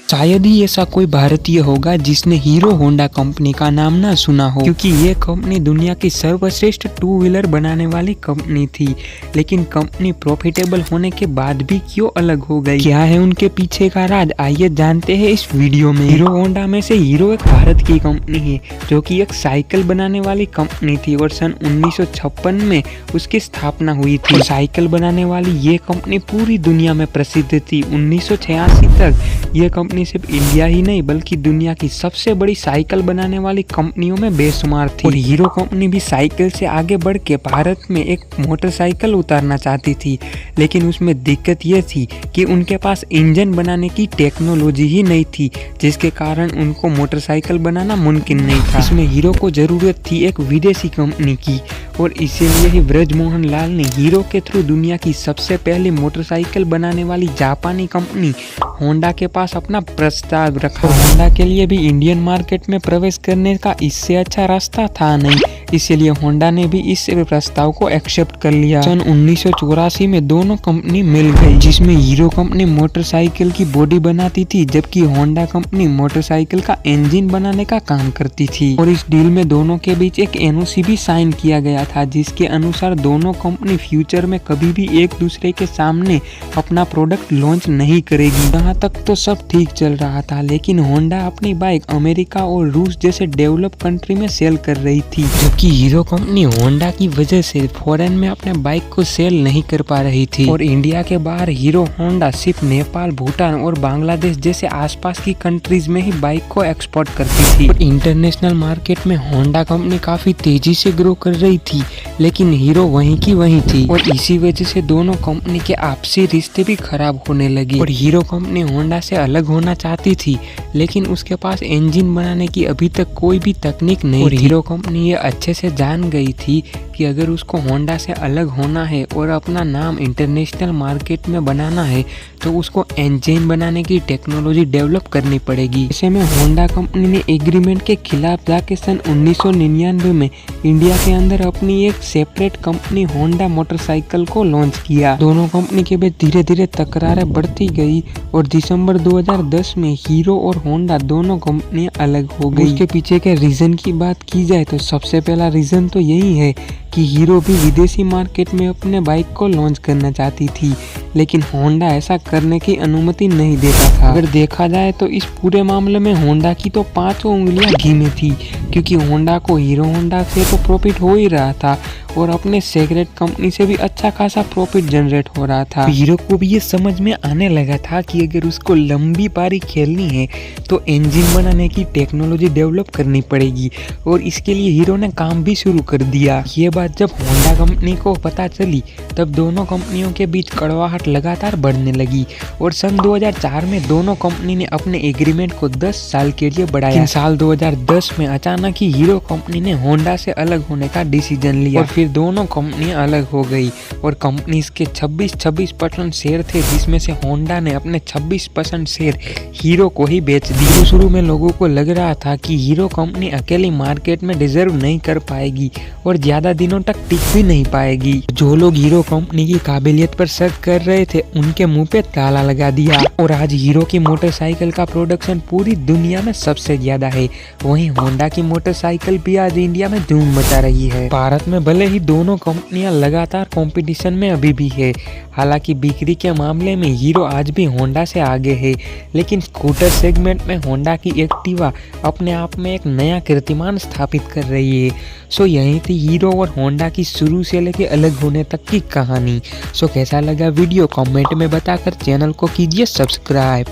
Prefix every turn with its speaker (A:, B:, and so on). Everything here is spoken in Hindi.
A: शायद ही ऐसा कोई भारतीय होगा जिसने हीरो होंडा कंपनी का नाम ना सुना हो, क्योंकि ये कंपनी दुनिया की सर्वश्रेष्ठ टू व्हीलर बनाने वाली कंपनी थी। लेकिन कंपनी प्रॉफिटेबल होने के बाद भी क्यों अलग हो गई, क्या है उनके पीछे का राज, आइए जानते हैं इस वीडियो में। हीरो होंडा में से हीरो एक भारत की कंपनी है जो कि एक साइकिल बनाने वाली कंपनी थी और सन 1956 में उसकी स्थापना हुई थी। साइकिल बनाने वाली ये कंपनी पूरी दुनिया में प्रसिद्ध थी। 1986 तक ये कंपनी सिर्फ इंडिया ही नहीं बल्कि दुनिया की सबसे बड़ी साइकिल बनाने वाली कंपनियों में बेशुमार थी। और हीरो कंपनी भी साइकिल से आगे बढ़ के भारत में एक मोटरसाइकिल उतारना चाहती थी, लेकिन उसमें दिक्कत ये थी कि उनके पास इंजन बनाने की टेक्नोलॉजी ही नहीं थी, जिसके कारण उनको मोटरसाइकिल बनाना मुमकिन नहीं था। इसमें हीरो को जरूरत थी एक विदेशी कंपनी की, और इसीलिए ही ब्रजमोहन लाल ने हीरो के थ्रू दुनिया की सबसे पहली मोटरसाइकिल बनाने वाली जापानी कंपनी होंडा के पास अपना प्रस्ताव रखा। होंडा के लिए भी इंडियन मार्केट में प्रवेश करने का इससे अच्छा रास्ता था नहीं, इसीलिए होंडा ने भी इस प्रस्ताव को एक्सेप्ट कर लिया। सन 1984 में दोनों कंपनी मिल गई, जिसमें हीरो कंपनी मोटरसाइकिल की बॉडी बनाती थी जबकि होंडा कंपनी मोटरसाइकिल का इंजन बनाने का काम करती थी। और इस डील में दोनों के बीच एक एनओसी भी साइन किया गया था, जिसके अनुसार दोनों कंपनी फ्यूचर में कभी भी एक दूसरे के सामने अपना प्रोडक्ट लॉन्च नहीं करेगी। यहाँ तक तो सब ठीक चल रहा था, लेकिन होंडा अपनी बाइक अमेरिका और रूस जैसे डेवलप कंट्री में सेल कर रही थी, जबकि हीरो कंपनी होंडा की वजह से फॉरेन में अपने बाइक को सेल नहीं कर पा रही थी। और इंडिया के बाहर हीरो होंडा सिर्फ नेपाल, भूटान और बांग्लादेश जैसे आसपास की कंट्रीज में ही बाइक को एक्सपोर्ट करती थी। और इंटरनेशनल मार्केट में होंडा कंपनी काफी तेजी से ग्रो कर रही थी, लेकिन हीरो वहीं की वहीं थी, और इसी वजह से दोनों कंपनी के आपसी रिश्ते भी खराब होने लगे। और हीरो कंपनी होंडा से अलग होना चाहती थी, लेकिन उसके पास इंजन बनाने की अभी तक कोई भी तकनीक नहीं थी। हीरो कंपनी ये अच्छे से जान गई थी कि अगर उसको होंडा से अलग होना है और अपना नाम इंटरनेशनल मार्केट में बनाना है तो उसको इंजन बनाने की टेक्नोलॉजी डेवलप करनी पड़ेगी। ऐसे में होंडा कंपनी ने एग्रीमेंट के खिलाफ जाके सन 1999 में इंडिया के अंदर अपनी एक सेपरेट कंपनी होंडा मोटरसाइकिल को लॉन्च किया। दोनों कंपनी के बीच धीरे धीरे तकरारें बढ़ती गई और दिसंबर 2010 में हीरो और होंडा दोनों कंपनियां अलग हो गई। उसके पीछे के रीजन की बात की जाए तो सबसे पहला रीजन तो यही है कि हीरो भी विदेशी मार्केट में अपने बाइक को लॉन्च करना चाहती थी, लेकिन होंडा ऐसा करने की अनुमति नहीं देता था। अगर देखा जाए तो इस पूरे मामले में होंडा की तो 5 उंगलियां घी में थी, क्योंकि होंडा को हीरो होंडा से तो प्रॉफिट हो ही रहा था और अपने सेक्रेट कंपनी से भी अच्छा खासा प्रॉफिट जनरेट हो रहा था। हीरो को भी ये समझ में आने लगा था कि अगर उसको लंबी पारी खेलनी है तो इंजन बनाने की टेक्नोलॉजी डेवलप करनी पड़ेगी, और इसके लिए हीरो ने काम भी शुरू कर दिया। ये बात जब होंडा कंपनी को पता चली तब दोनों कंपनियों के बीच कड़वाहट लगातार बढ़ने लगी, और सन 2004 में दोनों कंपनी ने अपने एग्रीमेंट को 10 साल के लिए बढ़ाया। साल 2010 में अचानक ही हीरो कंपनी ने होंडा से अलग होने का डिसीजन लिया, और फिर दोनों कंपनियां अलग हो गई और कंपनीज के 26% शेयर थे, जिसमें से होंडा ने अपने 26% शेयर हीरो को ही बेच दिए। शुरू में लोगों को लग रहा था कि हीरो कंपनी अकेली मार्केट में डिजर्व नहीं कर पाएगी और ज्यादा दिनों तक टिक भी नहीं पाएगी। जो लोग हीरो कंपनी की काबिलियत पर शक कर रहे थे उनके मुंह पे ताला लगा दिया, और आज हीरो की मोटरसाइकिल का प्रोडक्शन पूरी दुनिया में सबसे ज्यादा है। वहीं होंडा की मोटरसाइकिल भी आज इंडिया में धूम मचा रही है। भारत में भले ही दोनों कंपनियां लगातार कंपटीशन में अभी भी है, हालांकि बिक्री के मामले में हीरो आज भी होंडा से आगे है, लेकिन स्कूटर सेगमेंट में होंडा की एक्टिवा अपने आप में एक नया कीर्तिमान स्थापित कर रही है। सो यही थी हीरो और होंडा की शुरू से लेके अलग होने तक की कहानी। सो कैसा लगा वीडियो कमेंट में बताकर चैनल को कीजिए सब्सक्राइब।